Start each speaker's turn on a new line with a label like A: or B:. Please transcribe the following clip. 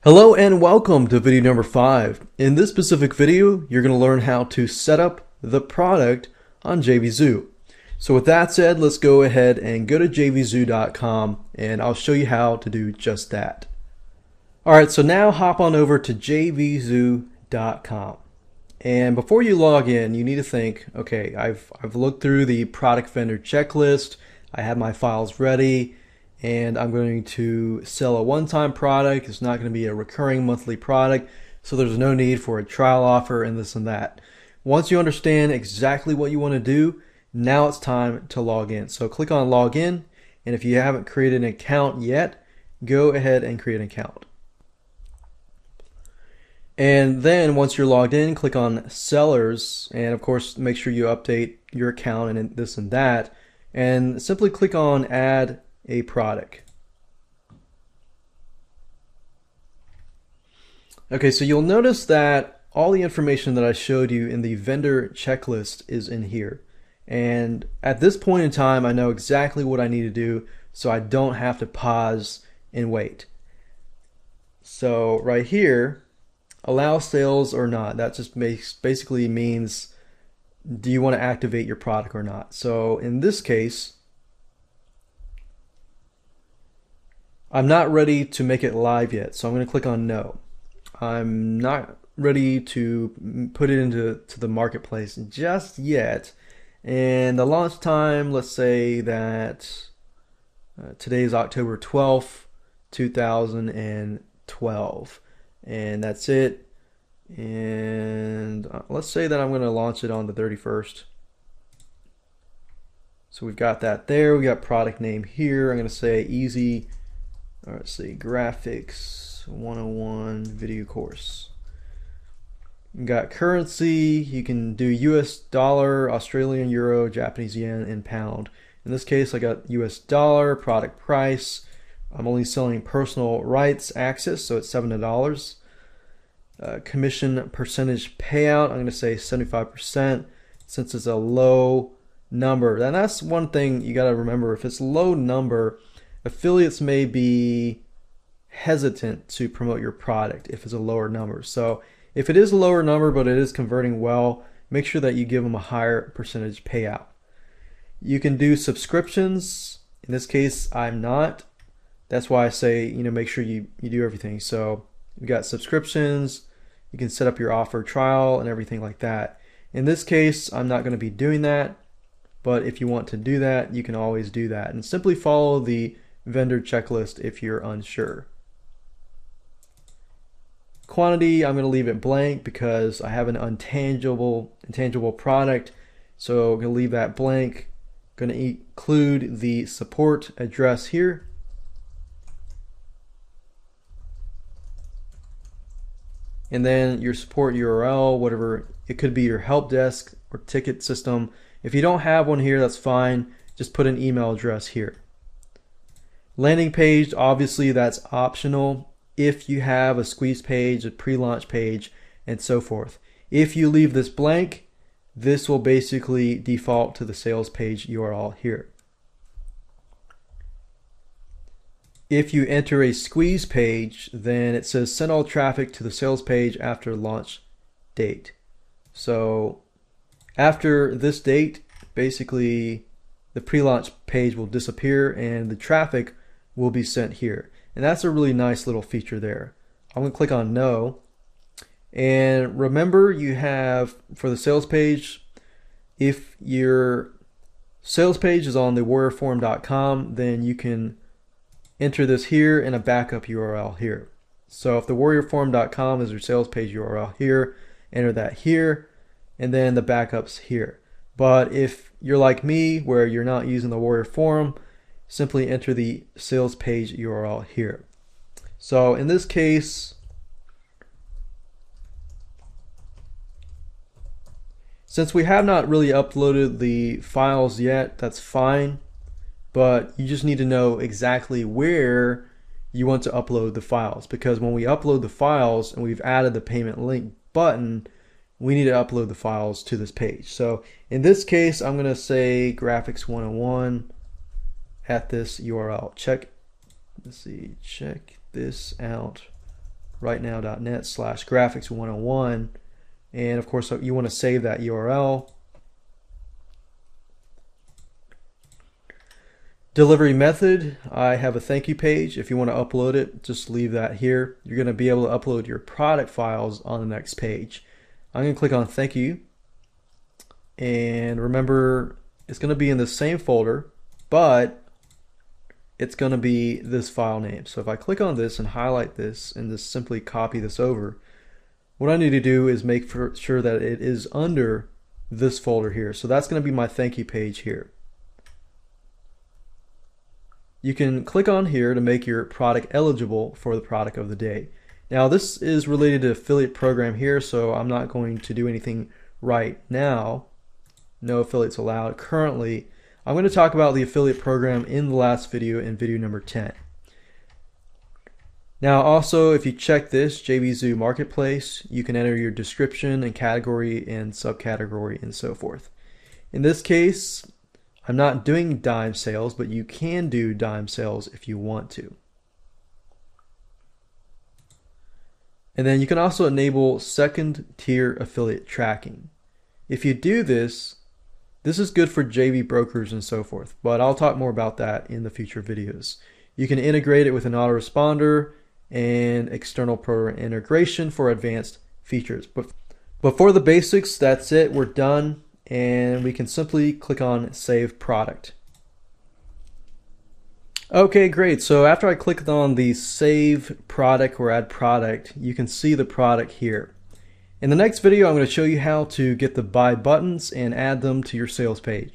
A: Hello and welcome to video number 5. In this specific video, you're going to learn how to set up the product on Jvzoo. So with that said, let's go ahead and go to jvzoo.com and I'll show you how to do just that. Alright, so now hop on over to jvzoo.com. And before you log in, you need to think, okay, I've looked through the product vendor checklist, I have my files ready, and I'm going to sell a one-time product. It's not going to be a recurring monthly product, so there's no need for a trial offer and this and that. Once you understand exactly what you want to do, now it's time to log in. So click on log in, and if you haven't created an account yet, go ahead and create an account. And then once you're logged in, click on sellers, and of course make sure you update your account and this and that, and simply click on add a product. Okay, so you'll notice that all the information that I showed you in the vendor checklist is in here. And at this point in time, I know exactly what I need to do, so I don't have to pause and wait. So right here, allow sales or not. That just basically means, do you want to activate your product or not? So in this case, I'm not ready to make it live yet, so I'm going to click on no. I'm not ready to put it into the marketplace just yet. And the launch time, let's say that today is October 12th, 2012. And that's it. And let's say that I'm going to launch it on the 31st. So we've got that there. We got product name here. I'm going to say easy. Let's see, graphics 101 video course. You got currency. You can do US dollar, Australian euro, Japanese yen, and pound. In this case, I got US dollar. Product price. I'm only selling personal rights access, so it's $7. Commission percentage payout, I'm going to say 75% since it's a low number. And that's one thing you got to remember. If it's a low number, affiliates may be hesitant to promote your product if it's a lower number. So if it is a lower number but it is converting well, make sure that you give them a higher percentage payout. You can do subscriptions. In this case, I'm not. That's why I say, make sure you do everything. So you got subscriptions, you can set up your offer trial and everything like that. In this case, I'm not going to be doing that, but if you want to do that, you can always do that. And simply follow the vendor checklist if you're unsure. Quantity, I'm going to leave it blank because I have an intangible product. So I'm going to leave that blank. I'm going to include the support address here. And then your support URL, whatever, it could be your help desk or ticket system. If you don't have one here, that's fine. Just put an email address here. Landing page, obviously that's optional if you have a squeeze page, a pre-launch page, and so forth. If you leave this blank, this will basically default to the sales page URL here. If you enter a squeeze page, then it says send all traffic to the sales page after launch date. So after this date, basically the pre-launch page will disappear and the traffic will be sent here. And that's a really nice little feature there. I'm going to click on no. And remember, you have for the sales page, if your sales page is on the warriorforum.com, then you can enter this here in a backup URL here. So if the warriorforum.com is your sales page URL here, enter that here, and then the backups here. But if you're like me, where you're not using the Warrior Forum, simply enter the sales page URL here. So in this case, since we have not really uploaded the files yet, that's fine. But you just need to know exactly where you want to upload the files, because when we upload the files and we've added the payment link button, we need to upload the files to this page. So in this case, I'm going to say graphics 101 at this URL. Check this out rightnow.net/graphics101, and of course you want to save that URL. Delivery method, I have a thank you page. If you want to upload it, just leave that here. You're going to be able to upload your product files on the next page. I'm going to click on thank you, and remember it's going to be in the same folder, but it's going to be this file name. So if I click on this and highlight this and just simply copy this over, what I need to do is make sure that it is under this folder here. So that's going to be my thank you page here. You can click on here to make your product eligible for the product of the day. Now this is related to affiliate program here, so I'm not going to do anything right now. No affiliates allowed currently. I'm going to talk about the affiliate program in the last video, in video number 10. Now also, if you check this Jvzoo marketplace, you can enter your description and category and subcategory and so forth. In this case, I'm not doing dime sales, but you can do dime sales if you want to. And then you can also enable second tier affiliate tracking. If you do this, this is good for JV brokers and so forth, but I'll talk more about that in the future videos. You can integrate it with an autoresponder and external program integration for advanced features. But for the basics, that's it. We're done. And we can simply click on Save Product. Okay, great. So after I clicked on the Save Product or Add Product, you can see the product here. In the next video, I'm going to show you how to get the buy buttons and add them to your sales page.